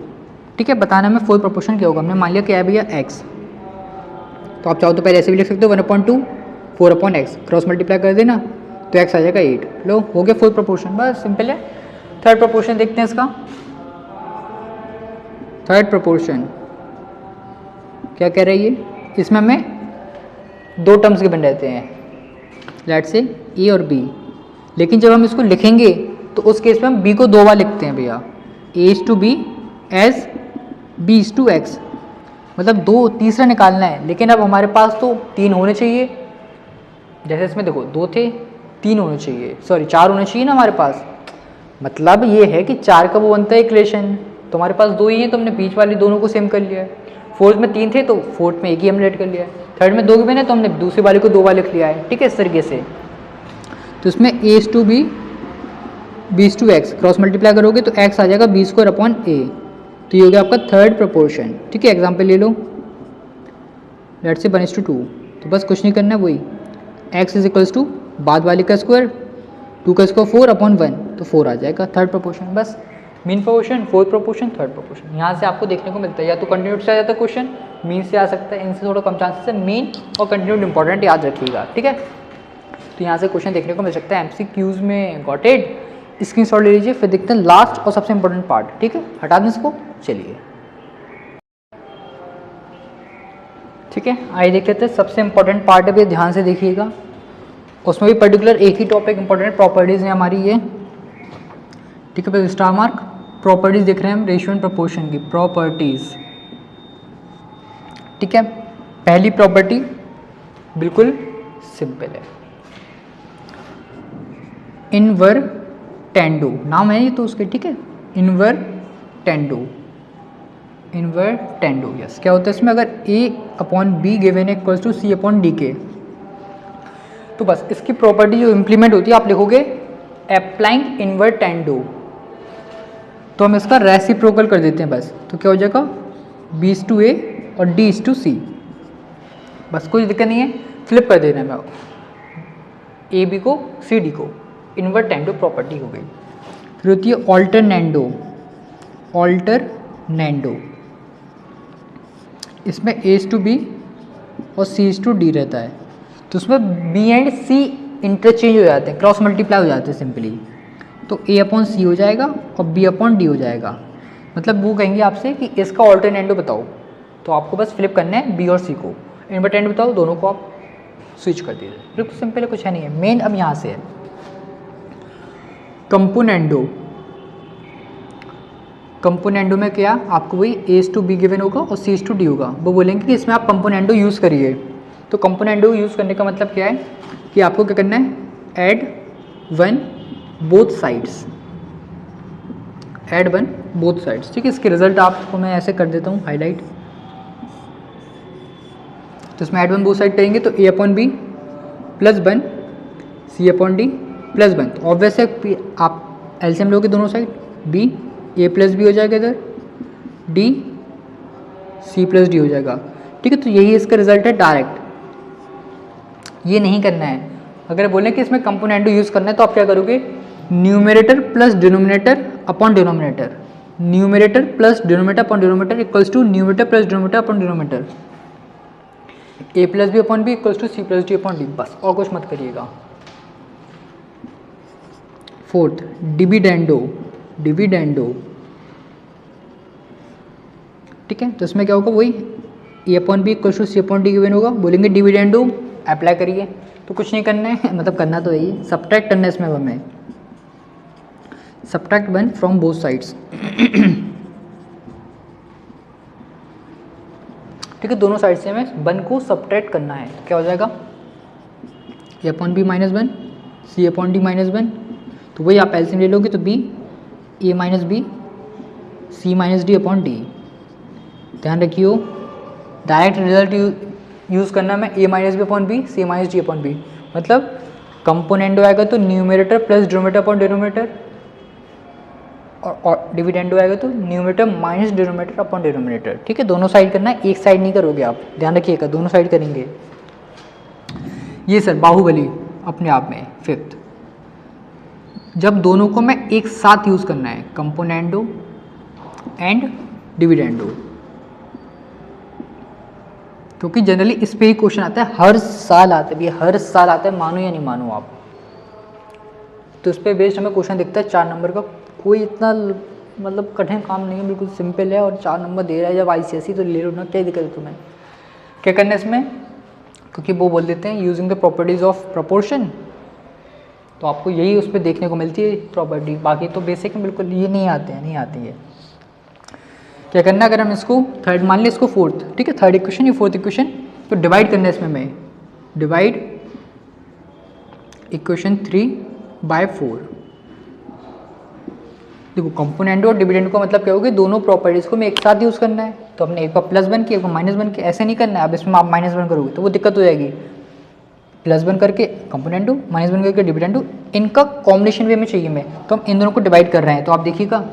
ठीक है, बताना में फोर्थ प्रोपोर्शन क्या होगा। हमने मान लिया क्या है भैया x, तो आप चाहो तो पहले ऐसे भी लिख सकते हो 1/2 4/x, क्रॉस मल्टीप्लाई कर देना तो x आ जाएगा 8। लो हो गया फोर्थ प्रोपोर्शन, बस सिंपल है। थर्ड प्रोपोर्शन देखते हैं इसका। थर्ड प्रोपोर्शन क्या कह रही है, इसमें हमें दो टर्म्स गिवन रहते हैं, लेट से a और b, लेकिन जब हम इसको लिखेंगे तो उस केस में हम b को दो बार लिखते हैं भैया, a/b as b/x, मतलब दो तीसरा निकालना है। लेकिन अब हमारे पास तो 3 होने चाहिए, जैसे इसमें देखो 2 थे, 3 होने चाहिए, सॉरी 4 होने चाहिए ना हमारे पास। मतलब ये है कि 4 का वो बनता है इक्वेशन, तो हमारे पास 2 ही है तो हमने बीच वाली दोनों को सेम कर लिया है। फोर्थ में 3 थे तो फोर्थ में 1 ही हमने ऐड कर लिया है। थर्ड में 2 गिवन है तो हमने दूसरी वाली को 2 बार लिख लिया है, ठीक है, इस तरीके से। तो इसमें a/b b/x क्रॉस मल्टीप्लाई करोगे तो x आ जाएगा b²/a, तो ये हो गया आपका थर्ड प्रोपोर्शन, ठीक है। एग्जाम्पल ले लो, लेट से 1:2, तो बस कुछ नहीं करना है, वही x इज इक्वल्स टू बाद वाले का स्क्वायर 2 का स्क्वायर 4/1, तो 4 आ जाएगा थर्ड प्रोपोर्शन। बस mean proportion, fourth proportion, third proportion, यहाँ से आपको देखने को मिलता है। या तो कंटिन्यूड से आ जाता है क्वेश्चन, मीन से आ सकता है, इनसे थोड़ा कम चांसेस है। मीन और कंटिन्यूड इंपॉर्टेंट याद रखिएगा, ठीक है। तो यहाँ से क्वेश्चन देखने को मिल सकता है MCQs में। गॉट इट, स्क्रीनशॉट ले लीजिए। फिर देखते हैं लास्ट और सबसे इंपॉर्टेंट पार्ट, ठीक है, हटा दें इसको। चलिए ठीक है, आइए देख लेते हैं सबसे इंपॉर्टेंट पार्ट है, ध्यान से देखिएगा। उसमें भी पर्टिकुलर एक ही टॉपिक इंपॉर्टेंट प्रॉपर्टीज़ हैं हमारी ये, ठीक है। फिर स्टार मार्क प्रॉपर्टीज़ देख रहे हैं हम, रेशियो एंड प्रोपोर्शन की प्रॉपर्टीज़, ठीक है। पहली प्रॉपर्टी बिल्कुल सिंपल है, इनवर्टेंडो नाम है ये तो उसके, ठीक है, इनवर्टेंडो। यस, क्या होता है इसमें, अगर a/b गिवन है इक्वल्स टू c/d, तो बस इसकी प्रॉपर्टी जो इंप्लीमेंट होती है आप लिखोगे अप्लाइंग इनवर्टेंडो, तो हम इसका रेसिप्रोकल कर देते हैं बस, तो क्या हो जाएगा b/a और d/c, बस कोई दिक्कत नहीं है, फ्लिप कर देना है ab को cd को, इनवर्टेंडो प्रॉपर्टी हो गई। फिर होती है ऑल्टरनेंडो, इसमें a/b और c/d रहता है, तो उसमें b एंड c इंटरचेंज हो जाते हैं, क्रॉस मल्टीप्लाई हो जाते हैं सिंपली, तो a/c हो जाएगा और b/d हो जाएगा। मतलब वो कहेंगे आपसे कि इसका ऑल्टरनेंडो बताओ, तो आपको बस फ्लिप करना है b और c को, इनवर्टेंडो बताओ, दोनों को आप स्विच कर दीजिए, बिल्कुल सिंपल है, कुछ है नहीं है। मेन अब यहाँ से है कंपोनेंडो। कंपोनेंडो में क्या आपको वही A/B गिवन होगा और C/D होगा। वो बोलेंगे कि इसमें आप कंपोनेंडो यूज़ करिए। तो कंपोनेंडो यूज़ करने का मतलब क्या है कि आपको क्या करना है, add one both sides, add one both sides. ठीक है, इसके रिजल्ट आपको मैं ऐसे कर देता हूँ हाईलाइट। तो इसमें ऐड वन बोथ साइड करेंगे तो A/B plus one C/D plus one. तो ऑब्वियस है आप एलसीएम लोगे दोनों side, B A plus B हो जाएगा इधर, D C प्लस D हो जाएगा। ठीक है, तो यही इसका रिजल्ट है डायरेक्ट, ये नहीं करना है। अगर बोलें कि इसमें कंपोनेंडो यूज़ करना है तो आप क्या करोगे, numerator plus denominator upon denominator, numerator plus denominator upon denominator equals to numerator plus denominator upon denominator, A plus B upon B equals to C plus D upon D, बस और कुछ मत करिएगा। Fourth dividendo, dividendo. ठीक है, तो इसमें क्या होगा, वही A/B equal to C/D given होगा। बोलेंगे डिविडेंडो अप्लाई करिए, तो कुछ नहीं करना है मतलब करना तो यही, सब्ट्रैक्ट करना है इसमें हमें, subtract one from both sides. ठीक है, दोनों साइड से हमें वन को सब्ट्रैक्ट करना है। तो क्या हो जाएगा, A/B minus one C/D minus one. तो वही आप एलसीएम ले लोगे तो B A minus B C minus D upon D। ध्यान रखियो, डायरेक्ट रिजल्ट यूज़ करना मैं A minus B upon B C minus D upon B। मतलब कंपोनेंडो आएगा तो numerator plus denominator upon denominator, और डिविडेंडो आएगा तो numerator minus denominator upon denominator. ठीक है, दोनों साइड करना है, एक साइड नहीं करोगे आप, ध्यान रखिएगा, दोनों साइड करेंगे। ये सर बाहुबली अपने आप में फिफ्थ, जब दोनों को मैं एक साथ यूज़ करना है, कंपोनेंडो एंड डिविडेंडो, क्योंकि जनरली इस पे ही क्वेश्चन आता है, हर साल आता है भैया, हर साल आता है, मानो या नहीं मानो आप। तो इस पे बेस्ड हमें क्वेश्चन दिखता है 4 नंबर का, कोई इतना मतलब कठिन काम नहीं है, बिल्कुल सिंपल है, और 4 नंबर दे रहा है जब ICSE तो ले लो ना, क्या दिक्कत है तुम्हें। क्या करना है इसमें, क्योंकि वो बोल देते हैं using the properties of proportion, तो आपको यही उस पर देखने को मिलती है प्रॉपर्टी, बाकी तो बेसिक में बिल्कुल ये नहीं आते हैं, नहीं आती है। क्या करना है, अगर हम इसको थर्ड मान लें, इसको फोर्थ, ठीक है, थर्ड इक्वेशन या फोर्थ इक्वेशन, तो डिवाइड करना है इसमें मैं, डिवाइड इक्वेशन 3/4। देखो कंपोनेंडो और डिविडेंडो का मतलब क्या होगा, दोनों प्रॉपर्टीज़ को मैं एक साथ यूज़ करना है। तो हमने एक बार प्लस वन किया, एक बार माइनस वन किया, ऐसे नहीं करना है। अब इसमें आप माइनस वन करोगे तो वो दिक्कत हो जाएगी। प्लस वन करके कंपोनेंडो, माइनस वन करके डिविडेंडो, इनका कॉम्बिनेशन वे में चाहिए मैं, तो हम इन दोनों को डिवाइड कर रहे हैं। तो आप देखिएगा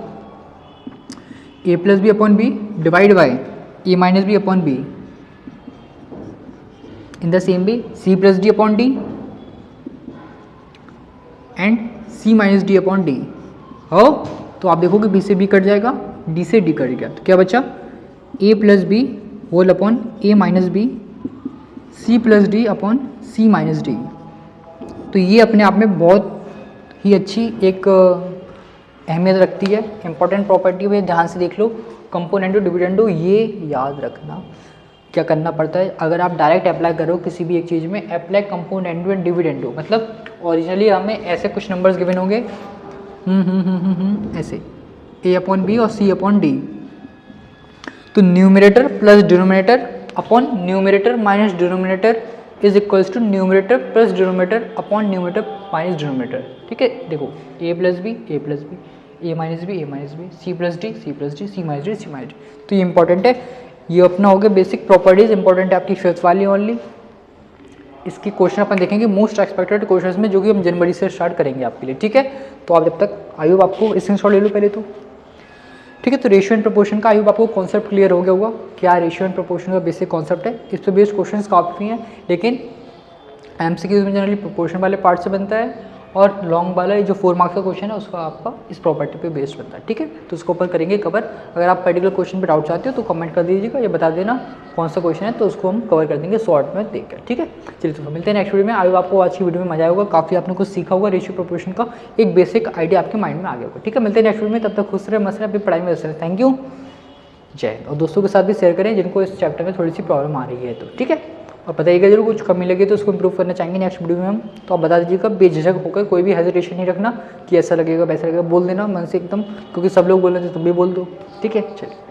A plus B upon B divide by A minus B upon B, in the same way C plus D upon D and C minus D upon D. हो तो आप देखोगे B से B कट जाएगा, D से D cut गया, तो क्या बचा, A plus B whole upon A minus B C plus D upon C minus D. तो ये अपने आप में बहुत ही अच्छी एक अहमियत रखती है, इंपॉर्टेंट प्रॉपर्टी है, ध्यान से देख लो। कंपोनेंडो डिविडेंडो ये याद रखना क्या करना पड़ता है, अगर आप डायरेक्ट अप्लाई करो किसी भी एक चीज़ में, अप्लाई कंपोनेंडो एंड डिविडेंडो, मतलब ओरिजिनली हमें ऐसे कुछ नंबर्स गिवन होंगे ऐसे A अपॉन बी और C अपॉन डी, तो numerator plus denominator upon numerator minus denominator is equals to numerator plus denominator upon numerator minus denominator. ठीक है, देखो A plus B A plus B, A minus B A minus B, C plus D C plus D, C minus D C minus D. तो ये important है, ये अपना हो गया बेसिक प्रॉपर्टीज, इंपॉर्टेंट है आपकी फिफ्थ वाली ओनली। इसकी क्वेश्चन अपन देखेंगे मोस्ट एक्सपेक्टेड क्वेश्चंस में, जो कि हम जनवरी से स्टार्ट करेंगे आपके लिए। ठीक है, तो आप जब तक आई होप आपको स्क्रीनशॉट ले लो पहले तो। ठीक है, तो रेशियो एंड प्रोपोर्शन का आई होप आपको कॉन्सेप्ट क्लियर हो गया होगा, क्या रेशियो एंड प्रोपोर्शन का बेसिक कॉन्सेप्ट है। इस पर बेस्ड क्वेश्चंस काफ़ी हैं, लेकिन एमसीक्यूज में जनरली प्रोपोर्शन वाले पार्ट से बनता है, और लॉन्ग वाला जो 4 मार्क्स का क्वेश्चन है उसका आपका इस प्रॉपर्टी पे बेस्ड बनता है। ठीक है, तो उसको ऊपर करेंगे कवर। अगर आप पर्टिकुलर क्वेश्चन पे डाउट चाहते हो तो कमेंट कर दीजिएगा, ये बता देना कौन सा क्वेश्चन है, तो उसको हम कवर कर देंगे शॉर्ट में देखकर। ठीक है, चलिए तो मिलते हैं नेक्स्ट वीडियो में। आई होप आपको आज की वीडियो में मजा आएगा, काफ़ी आपने कुछ सीखा होगा, रेशियो प्रोपोर्शन का एक बेसिक आइडिया आपके माइंड में आ गया होगा। ठीक है, मिलते हैं नेक्स्ट वीडियो में, तब तक खुश रहे, मस्त रहे, अपनी पढ़ाई में व्यस्त रहे। थैंक यू, जय हिंद। और दोस्तों के साथ भी शेयर करें जिनको इस चैप्टर में थोड़ी सी प्रॉब्लम आ रही है तो। ठीक है, और बताइएगा जरूर, कुछ कमी लगे तो उसको इम्प्रूव करना चाहेंगे नेक्स्ट वीडियो में हम, तो आप बता दीजिएगा बेझिझक होकर, कोई भी हेजिटेशन नहीं रखना कि ऐसा लगेगा वैसा लगेगा, बोल देना मन से एकदम, क्योंकि सब लोग बोल रहे थे तुम भी बोल दो, ठीक है। चलिए।